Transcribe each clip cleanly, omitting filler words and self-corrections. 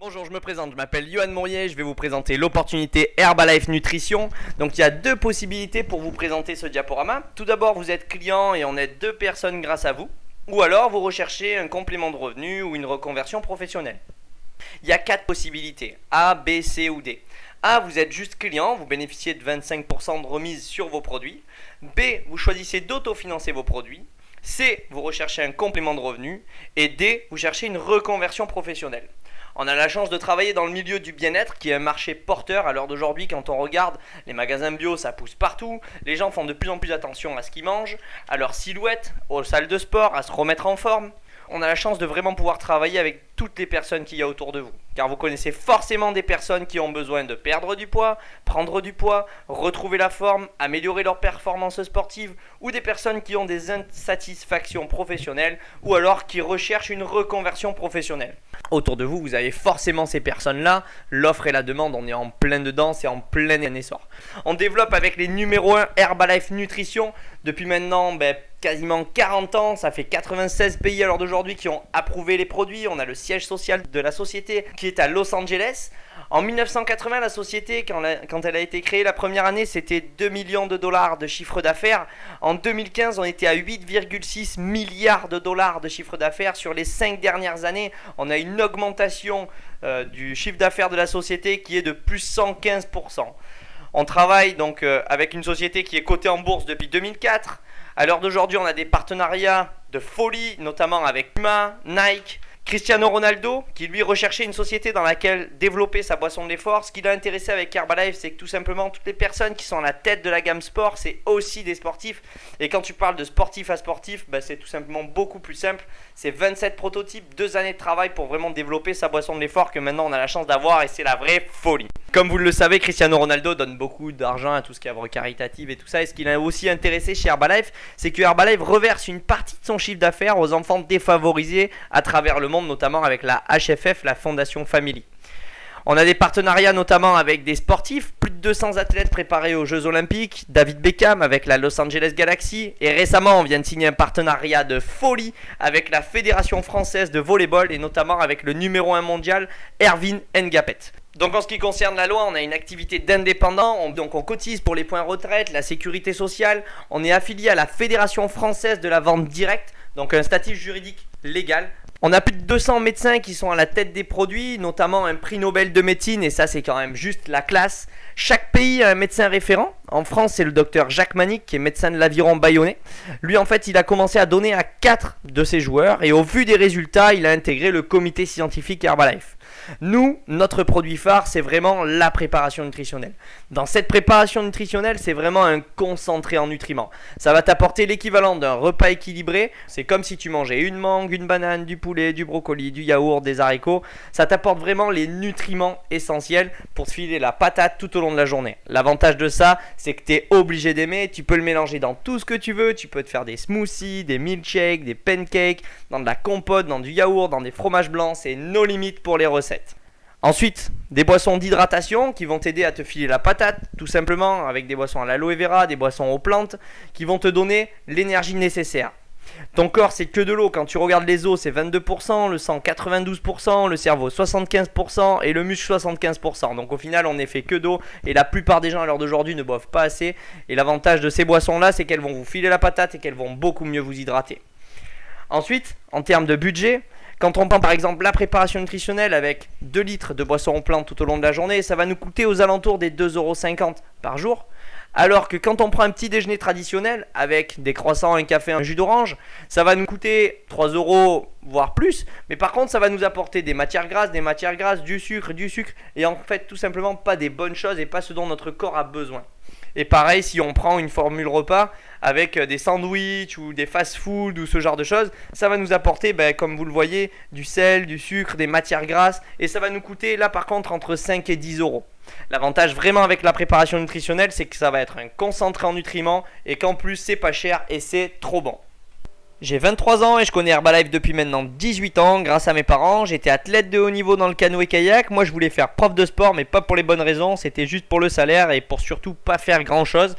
Bonjour, je me présente, je m'appelle Yohan Mourier, je vais vous présenter l'opportunité Herbalife Nutrition. Donc il y a deux possibilités pour vous présenter ce diaporama. Tout d'abord, vous êtes client et on aide deux personnes grâce à vous. Ou alors vous recherchez un complément de revenu ou une reconversion professionnelle. Il y a quatre possibilités, A, B, C ou D. A, vous êtes juste client, vous bénéficiez de 25% de remise sur vos produits. B, vous choisissez d'autofinancer vos produits. C, vous recherchez un complément de revenu. Et D, vous cherchez une reconversion professionnelle. On a la chance de travailler dans le milieu du bien-être qui est un marché porteur à l'heure d'aujourd'hui. Quand on regarde les magasins bio, ça pousse partout. Les gens font de plus en plus attention à ce qu'ils mangent, à leur silhouette, aux salles de sport, à se remettre en forme. On a la chance de vraiment pouvoir travailler avec toutes les personnes qu'il y a autour de vous. Car vous connaissez forcément des personnes qui ont besoin de perdre du poids, prendre du poids, retrouver la forme, améliorer leur performance sportive, ou des personnes qui ont des insatisfactions professionnelles, ou alors qui recherchent une reconversion professionnelle. Autour de vous, vous avez forcément ces personnes-là. L'offre et la demande, on est en plein dedans, c'est en plein essor. On développe avec les numéros 1 Herbalife Nutrition depuis maintenant quasiment 40 ans. Ça fait 96 pays à l'heure d'aujourd'hui qui ont approuvé les produits. On a le siège social de la société qui est à Los Angeles. En 1980, la société, quand elle a été créée la première année, c'était 2 millions de dollars de chiffre d'affaires. En 2015, on était à 8,6 milliards de dollars de chiffre d'affaires. Sur les 5 dernières années, on a une augmentation du chiffre d'affaires de la société qui est de plus 115%. On travaille donc avec une société qui est cotée en bourse depuis 2004. À l'heure d'aujourd'hui, on a des partenariats de folie, notamment avec Puma, Nike, Cristiano Ronaldo, qui lui recherchait une société dans laquelle développer sa boisson de l'effort. Ce qui l'a intéressé avec Herbalife, c'est que tout simplement toutes les personnes qui sont à la tête de la gamme sport, c'est aussi des sportifs. Et quand tu parles de sportif à sportif, c'est tout simplement beaucoup plus simple. C'est 27 prototypes, 2 années de travail pour vraiment développer sa boisson de l'effort que maintenant on a la chance d'avoir, et c'est la vraie folie. Comme vous le savez, Cristiano Ronaldo donne beaucoup d'argent à tout ce qui est œuvre caritative et tout ça. Et ce qui l'a aussi intéressé chez Herbalife, c'est que Herbalife reverse une partie de son chiffre d'affaires aux enfants défavorisés à travers le monde, notamment avec la HFF, la Fondation Family. On a des partenariats notamment avec des sportifs, plus de 200 athlètes préparés aux Jeux Olympiques, David Beckham avec la Los Angeles Galaxy, et récemment on vient de signer un partenariat de folie avec la Fédération Française de Volleyball et notamment avec le numéro 1 mondial Erwin Ngapet. Donc en ce qui concerne la loi, on a une activité d'indépendant, donc on cotise pour les points retraite, la sécurité sociale, on est affilié à la Fédération Française de la Vente Directe, donc un statut juridique légal. On a plus de 200 médecins qui sont à la tête des produits, notamment un prix Nobel de médecine, et ça c'est quand même juste la classe. Chaque pays a un médecin référent. En France, c'est le docteur Jacques Manic qui est médecin de l'Aviron Bayonnais. Lui, en fait, il a commencé à donner à 4 de ses joueurs, et au vu des résultats, il a intégré le comité scientifique Herbalife. Nous, notre produit phare, c'est vraiment la préparation nutritionnelle. Dans cette préparation nutritionnelle, c'est vraiment un concentré en nutriments. Ça va t'apporter l'équivalent d'un repas équilibré. C'est comme si tu mangeais une mangue, une banane, du poulet, du brocoli, du yaourt, des haricots. Ça t'apporte vraiment les nutriments essentiels pour te filer la patate tout au long de la journée. L'avantage de ça, c'est que tu es obligé d'aimer. Tu peux le mélanger dans tout ce que tu veux. Tu peux te faire des smoothies, des milkshakes, des pancakes, dans de la compote, dans du yaourt, dans des fromages blancs. C'est no limite pour les recettes. Ensuite, des boissons d'hydratation qui vont t'aider à te filer la patate, tout simplement avec des boissons à l'aloe vera, des boissons aux plantes qui vont te donner l'énergie nécessaire. Ton corps, c'est que de l'eau. Quand tu regardes les os, c'est 22%, le sang 92%, le cerveau 75% et le muscle 75%. Donc au final, on n'est fait que d'eau et la plupart des gens à l'heure d'aujourd'hui ne boivent pas assez. Et l'avantage de ces boissons-là, c'est qu'elles vont vous filer la patate et qu'elles vont beaucoup mieux vous hydrater. Ensuite, en termes de budget, quand on prend par exemple la préparation nutritionnelle avec 2 litres de boisson aux plantes tout au long de la journée, ça va nous coûter aux alentours des 2,50 € par jour. Alors que quand on prend un petit déjeuner traditionnel avec des croissants, un café, un jus d'orange, ça va nous coûter 3 € voire plus. Mais par contre, ça va nous apporter des matières grasses, du sucre et en fait tout simplement pas des bonnes choses et pas ce dont notre corps a besoin. Et pareil, si on prend une formule repas avec des sandwichs ou des fast-food ou ce genre de choses, ça va nous apporter, comme vous le voyez, du sel, du sucre, des matières grasses. Et ça va nous coûter, là par contre, entre 5 et 10 €. L'avantage vraiment avec la préparation nutritionnelle, c'est que ça va être un concentré en nutriments et qu'en plus, c'est pas cher et c'est trop bon. J'ai 23 ans et je connais Herbalife depuis maintenant 18 ans grâce à mes parents. J'étais athlète de haut niveau dans le canoë-kayak. Moi je voulais faire prof de sport mais pas pour les bonnes raisons. C'était juste pour le salaire et pour surtout pas faire grand chose.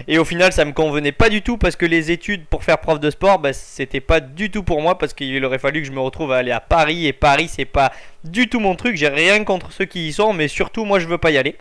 Et au final ça me convenait pas du tout parce que les études pour faire prof de sport c'était pas du tout pour moi parce qu'il aurait fallu que je me retrouve à aller à Paris. Et Paris c'est pas du tout mon truc. J'ai rien contre ceux qui y sont mais surtout moi je veux pas y aller.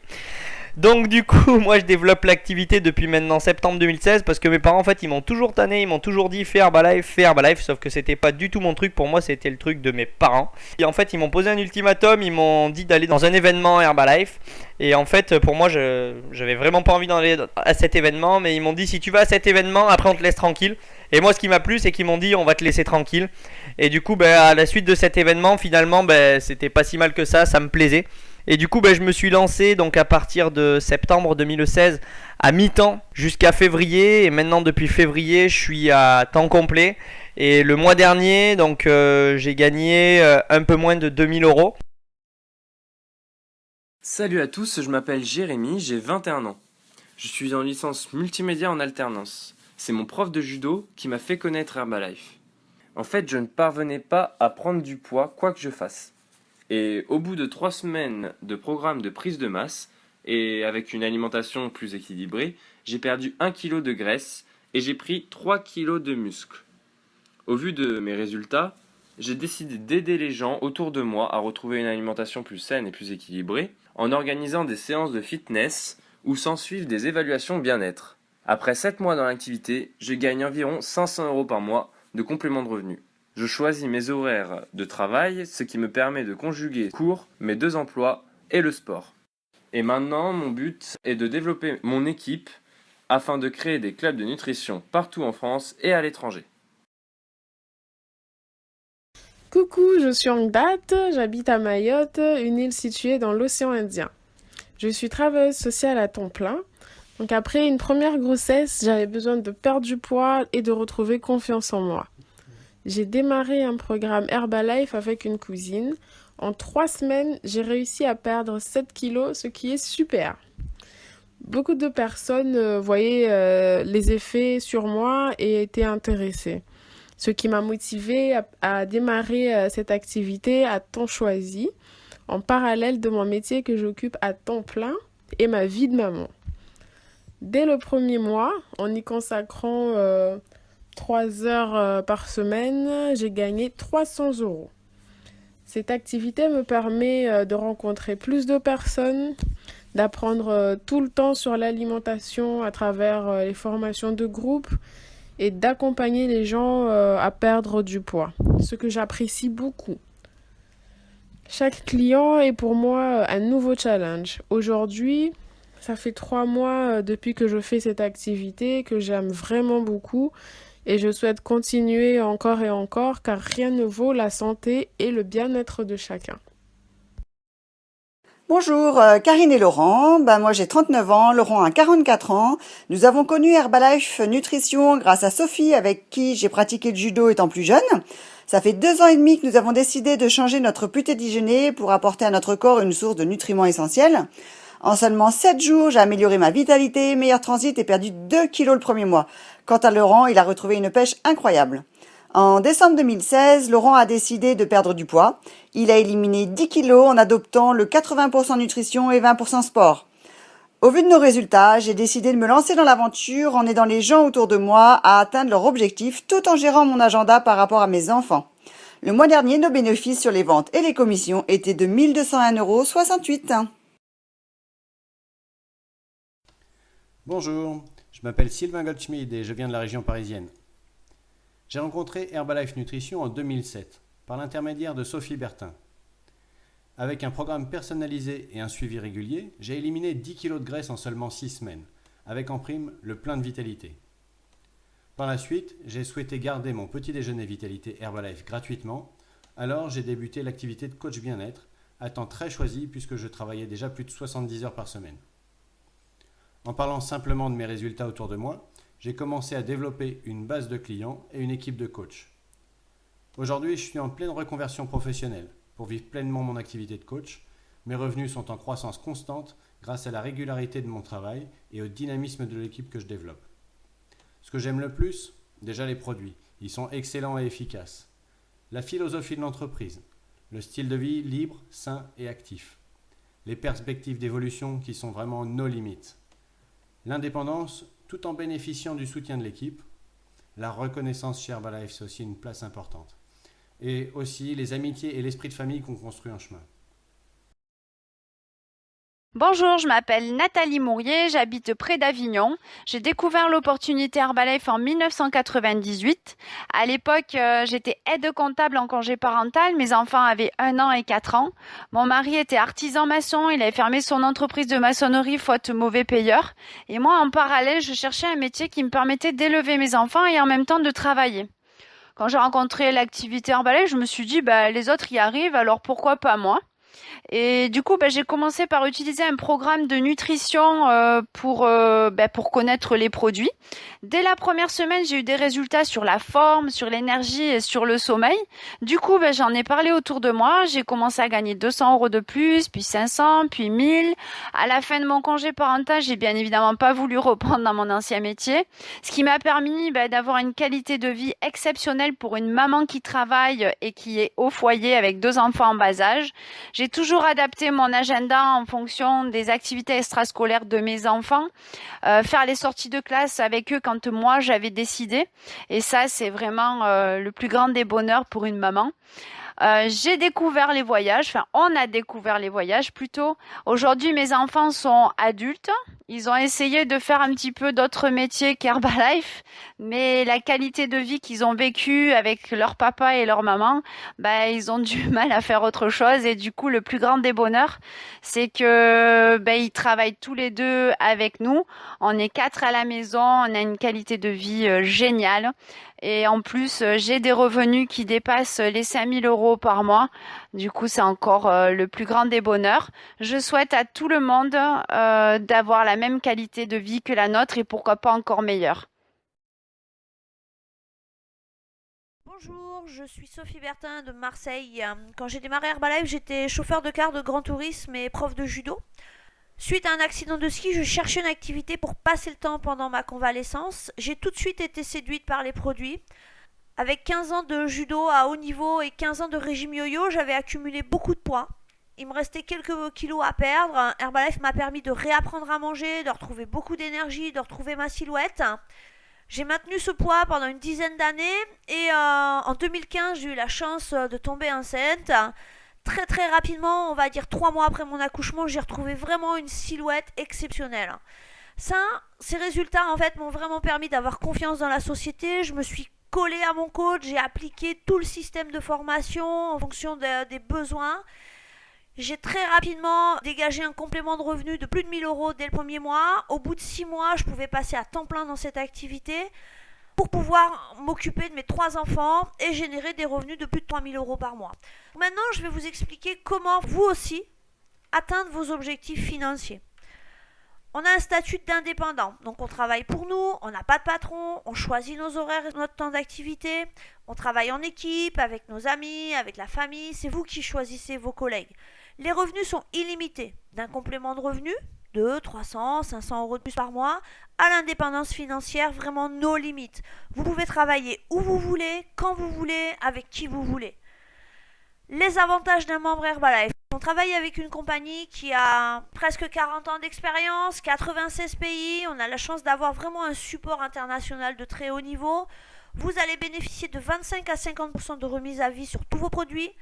Donc du coup, moi je développe l'activité depuis maintenant septembre 2016 parce que mes parents en fait ils m'ont toujours tanné, ils m'ont toujours dit fais Herbalife, sauf que c'était pas du tout mon truc, pour moi c'était le truc de mes parents. Et en fait ils m'ont posé un ultimatum, ils m'ont dit d'aller dans un événement Herbalife. Et en fait pour moi j'avais vraiment pas envie d'aller à cet événement, mais ils m'ont dit si tu vas à cet événement après on te laisse tranquille. Et moi ce qui m'a plu c'est qu'ils m'ont dit on va te laisser tranquille. Et du coup à la suite de cet événement finalement c'était pas si mal que ça me plaisait. Et du coup, je me suis lancé donc à partir de septembre 2016 à mi-temps jusqu'à février. Et maintenant, depuis février, je suis à temps complet. Et le mois dernier, donc j'ai gagné un peu moins de 2000 euros. Salut à tous, je m'appelle Jérémy, j'ai 21 ans. Je suis en licence multimédia en alternance. C'est mon prof de judo qui m'a fait connaître Herbalife. En fait, je ne parvenais pas à prendre du poids quoi que je fasse. Et au bout de 3 semaines de programme de prise de masse, et avec une alimentation plus équilibrée, j'ai perdu 1 kg de graisse et j'ai pris 3 kg de muscle. Au vu de mes résultats, j'ai décidé d'aider les gens autour de moi à retrouver une alimentation plus saine et plus équilibrée en organisant des séances de fitness où s'ensuivent des évaluations bien-être. Après 7 mois dans l'activité, je gagne environ 500 € par mois de complément de revenus. Je choisis mes horaires de travail, ce qui me permet de conjuguer cours, mes 2 emplois et le sport. Et maintenant, mon but est de développer mon équipe afin de créer des clubs de nutrition partout en France et à l'étranger. Coucou, je suis Angdat, j'habite à Mayotte, une île située dans l'océan Indien. Je suis travailleuse sociale à temps plein. Donc après une première grossesse, j'avais besoin de perdre du poids et de retrouver confiance en moi. J'ai démarré un programme Herbalife avec une cousine. En 3 semaines, j'ai réussi à perdre 7 kilos, ce qui est super. Beaucoup de personnes voyaient les effets sur moi et étaient intéressées. Ce qui m'a motivée à démarrer cette activité à temps choisi, en parallèle de mon métier que j'occupe à temps plein et ma vie de maman. Dès le premier mois, en y consacrant 3 heures par semaine, j'ai gagné 300 €. Cette activité me permet de rencontrer plus de personnes, d'apprendre tout le temps sur l'alimentation à travers les formations de groupe et d'accompagner les gens à perdre du poids, ce que j'apprécie beaucoup. Chaque client est pour moi un nouveau challenge. Aujourd'hui, ça fait 3 mois depuis que je fais cette activité que j'aime vraiment beaucoup et je souhaite continuer encore et encore car rien ne vaut la santé et le bien-être de chacun. Bonjour, Karine et Laurent. Moi j'ai 39 ans, Laurent a 44 ans. Nous avons connu Herbalife Nutrition grâce à Sophie avec qui j'ai pratiqué le judo étant plus jeune. Ça fait 2 ans et demi que nous avons décidé de changer notre petit déjeuner pour apporter à notre corps une source de nutriments essentiels. En seulement 7 jours, j'ai amélioré ma vitalité, meilleur transit et perdu 2 kilos le premier mois. Quant à Laurent, il a retrouvé une pêche incroyable. En décembre 2016, Laurent a décidé de perdre du poids. Il a éliminé 10 kilos en adoptant le 80% nutrition et 20% sport. Au vu de nos résultats, j'ai décidé de me lancer dans l'aventure en aidant les gens autour de moi à atteindre leurs objectifs tout en gérant mon agenda par rapport à mes enfants. Le mois dernier, nos bénéfices sur les ventes et les commissions étaient de 1201,68 €. Bonjour, je m'appelle Sylvain Goldschmidt et je viens de la région parisienne. J'ai rencontré Herbalife Nutrition en 2007 par l'intermédiaire de Sophie Bertin. Avec un programme personnalisé et un suivi régulier, j'ai éliminé 10 kg de graisse en seulement 6 semaines, avec en prime le plein de vitalité. Par la suite, j'ai souhaité garder mon petit déjeuner vitalité Herbalife gratuitement, alors j'ai débuté l'activité de coach bien-être, à temps très choisi puisque je travaillais déjà plus de 70 heures par semaine. En parlant simplement de mes résultats autour de moi, j'ai commencé à développer une base de clients et une équipe de coachs. Aujourd'hui, je suis en pleine reconversion professionnelle pour vivre pleinement mon activité de coach. Mes revenus sont en croissance constante grâce à la régularité de mon travail et au dynamisme de l'équipe que je développe. Ce que j'aime le plus, déjà les produits. Ils sont excellents et efficaces. La philosophie de l'entreprise, le style de vie libre, sain et actif. Les perspectives d'évolution qui sont vraiment nos limites. L'indépendance, tout en bénéficiant du soutien de l'équipe. La reconnaissance chez Herbalife, c'est aussi une place importante. Et aussi les amitiés et l'esprit de famille qu'on construit en chemin. Bonjour, je m'appelle Nathalie Mourier, j'habite près d'Avignon. J'ai découvert l'opportunité Herbalife en 1998. À l'époque, j'étais aide comptable en congé parental. Mes enfants avaient 1 an et 4 ans. Mon mari était artisan maçon. Il avait fermé son entreprise de maçonnerie faute mauvais payeur. Et moi, en parallèle, je cherchais un métier qui me permettait d'élever mes enfants et en même temps de travailler. Quand j'ai rencontré l'activité Herbalife, je me suis dit, les autres y arrivent, alors pourquoi pas moi ? Et du coup, j'ai commencé par utiliser un programme de nutrition pour connaître les produits. Dès la première semaine, j'ai eu des résultats sur la forme, sur l'énergie et sur le sommeil. Du coup, j'en ai parlé autour de moi. J'ai commencé à gagner 200 € de plus, puis 500, puis 1000. À la fin de mon congé parental, j'ai bien évidemment pas voulu reprendre dans mon ancien métier. Ce qui m'a permis d'avoir une qualité de vie exceptionnelle pour une maman qui travaille et qui est au foyer avec 2 enfants en bas âge. J'ai toujours adapté mon agenda en fonction des activités extrascolaires de mes enfants, faire les sorties de classe avec eux quand moi j'avais décidé. Et ça, c'est vraiment le plus grand des bonheurs pour une maman. J'ai découvert les voyages, on a découvert les voyages plutôt. Aujourd'hui, mes enfants sont adultes. Ils ont essayé de faire un petit peu d'autres métiers qu'Herbalife, mais la qualité de vie qu'ils ont vécue avec leur papa et leur maman, ils ont du mal à faire autre chose. Et du coup, le plus grand des bonheurs, c'est que ils travaillent tous les deux avec nous. On est 4 à la maison, on a une qualité de vie géniale. Et en plus, j'ai des revenus qui dépassent les 5 000 € par mois. Du coup, c'est encore le plus grand des bonheurs. Je souhaite à tout le monde d'avoir la même qualité de vie que la nôtre et pourquoi pas encore meilleure. Bonjour, je suis Sophie Bertin de Marseille. Quand j'ai démarré Herbalife, j'étais chauffeur de car de grand tourisme et prof de judo. Suite à un accident de ski, je cherchais une activité pour passer le temps pendant ma convalescence. J'ai tout de suite été séduite par les produits. Avec 15 ans de judo à haut niveau et 15 ans de régime yo-yo, j'avais accumulé beaucoup de poids. Il me restait quelques kilos à perdre. Herbalife m'a permis de réapprendre à manger, de retrouver beaucoup d'énergie, de retrouver ma silhouette. J'ai maintenu ce poids pendant une dizaine d'années et en 2015, j'ai eu la chance de tomber enceinte. Très très rapidement, on va dire 3 mois après mon accouchement, j'ai retrouvé vraiment une silhouette exceptionnelle. Ces résultats en fait m'ont vraiment permis d'avoir confiance dans la société. Je me suis collée à mon coach, j'ai appliqué tout le système de formation en fonction des besoins. J'ai très rapidement dégagé un complément de revenu de plus de 1 000 € dès le premier mois. Au bout de 6 mois, je pouvais passer à temps plein dans cette activité pour pouvoir m'occuper de mes 3 enfants et générer des revenus de plus de 3 000 € par mois. Maintenant, je vais vous expliquer comment vous aussi atteindre vos objectifs financiers. On a un statut d'indépendant, donc on travaille pour nous, on n'a pas de patron, on choisit nos horaires et notre temps d'activité, on travaille en équipe, avec nos amis, avec la famille, c'est vous qui choisissez vos collègues. Les revenus sont illimités, d'un complément de revenus, 200, 300, 500 € de plus par mois, à l'indépendance financière, vraiment nos limites. Vous pouvez travailler où vous voulez, quand vous voulez, avec qui vous voulez. Les avantages d'un membre Herbalife. On travaille avec une compagnie qui a presque 40 ans d'expérience, 96 pays. On a la chance d'avoir vraiment un support international de très haut niveau. Vous allez bénéficier de 25 à 50% de remise à vie sur tous vos produits,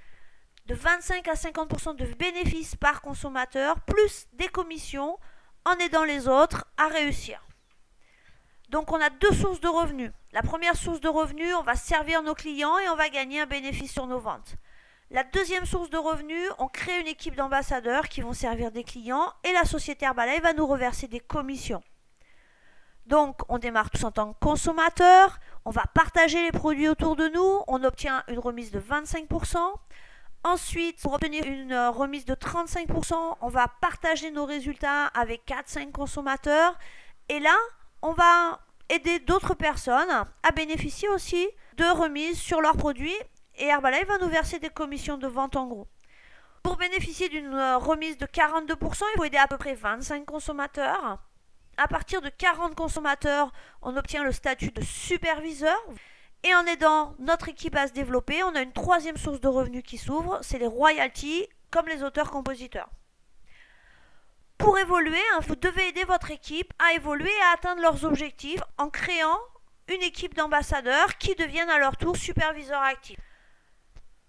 de 25 à 50% de bénéfices par consommateur, plus des commissions en aidant les autres à réussir. Donc on a 2 sources de revenus. La première source de revenus, on va servir nos clients et on va gagner un bénéfice sur nos ventes. La deuxième source de revenus, on crée une équipe d'ambassadeurs qui vont servir des clients et la société Herbalife va nous reverser des commissions. Donc on démarre tous en tant que consommateur, on va partager les produits autour de nous, on obtient une remise de 25%. Ensuite, pour obtenir une remise de 35%, on va partager nos résultats avec 4-5 consommateurs. Et là, on va aider d'autres personnes à bénéficier aussi de remises sur leurs produits. Et Herbalife va nous verser des commissions de vente en gros. Pour bénéficier d'une remise de 42%, il faut aider à peu près 25 consommateurs. À partir de 40 consommateurs, on obtient le statut de superviseur. Et en aidant notre équipe à se développer, on a une troisième source de revenus qui s'ouvre, c'est les royalties, comme les auteurs-compositeurs. Pour évoluer, vous devez aider votre équipe à évoluer et à atteindre leurs objectifs en créant une équipe d'ambassadeurs qui deviennent à leur tour superviseurs actifs.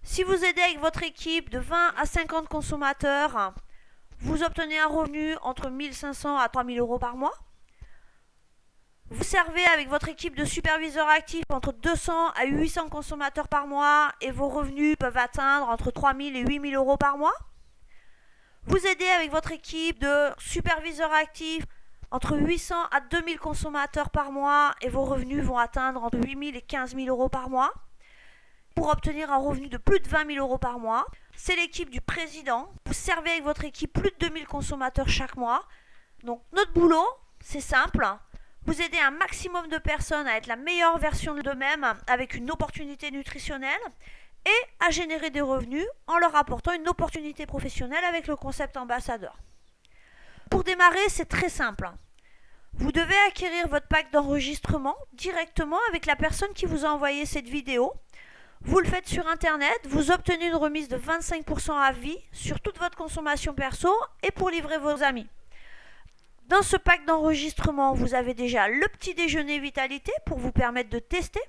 Si vous aidez avec votre équipe de 20 à 50 consommateurs, vous obtenez un revenu entre 1 500 à 3 000 euros par mois. Vous servez avec votre équipe de superviseurs actifs entre 200 à 800 consommateurs par mois et vos revenus peuvent atteindre entre 3 000 et 8 000 euros par mois. Vous aidez avec votre équipe de superviseurs actifs entre 800 à 2 000 consommateurs par mois et vos revenus vont atteindre entre 8 000 et 15 000 euros par mois. Pour obtenir un revenu de plus de 20 000 euros par mois, c'est l'équipe du président. Vous servez avec votre équipe plus de 2 000 consommateurs chaque mois. Donc notre boulot, c'est simple. Vous aidez un maximum de personnes à être la meilleure version d'eux-mêmes avec une opportunité nutritionnelle et à générer des revenus en leur apportant une opportunité professionnelle avec le concept ambassadeur. Pour démarrer, c'est très simple. Vous devez acquérir votre pack d'enregistrement directement avec la personne qui vous a envoyé cette vidéo. Vous le faites sur internet, vous obtenez une remise de 25% à vie sur toute votre consommation perso et pour livrer vos amis. Dans ce pack d'enregistrement, vous avez déjà le petit déjeuner vitalité pour vous permettre de tester,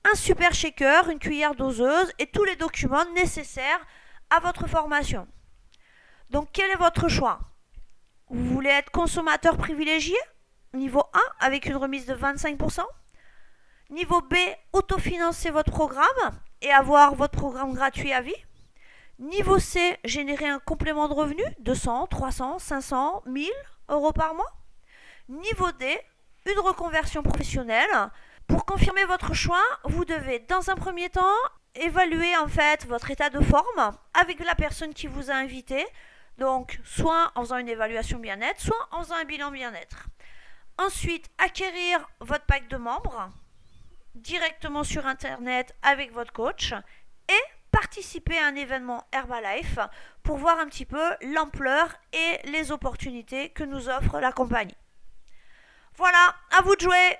un super shaker, une cuillère doseuse et tous les documents nécessaires à votre formation. Donc quel est votre choix? Vous voulez être consommateur privilégié, niveau 1 avec une remise de 25%. Niveau B, autofinancer votre programme et avoir votre programme gratuit à vie. Niveau C, générer un complément de revenu, 200, 300, 500, 1000 euros par mois. Niveau D, une reconversion professionnelle. Pour confirmer votre choix, vous devez dans un premier temps évaluer en fait votre état de forme avec la personne qui vous a invité. Donc soit en faisant une évaluation bien-être, soit en faisant un bilan bien-être. Ensuite, acquérir votre pack de membres directement sur internet avec votre coach et participer à un événement Herbalife pour voir un petit peu l'ampleur et les opportunités que nous offre la compagnie. Voilà, à vous de jouer!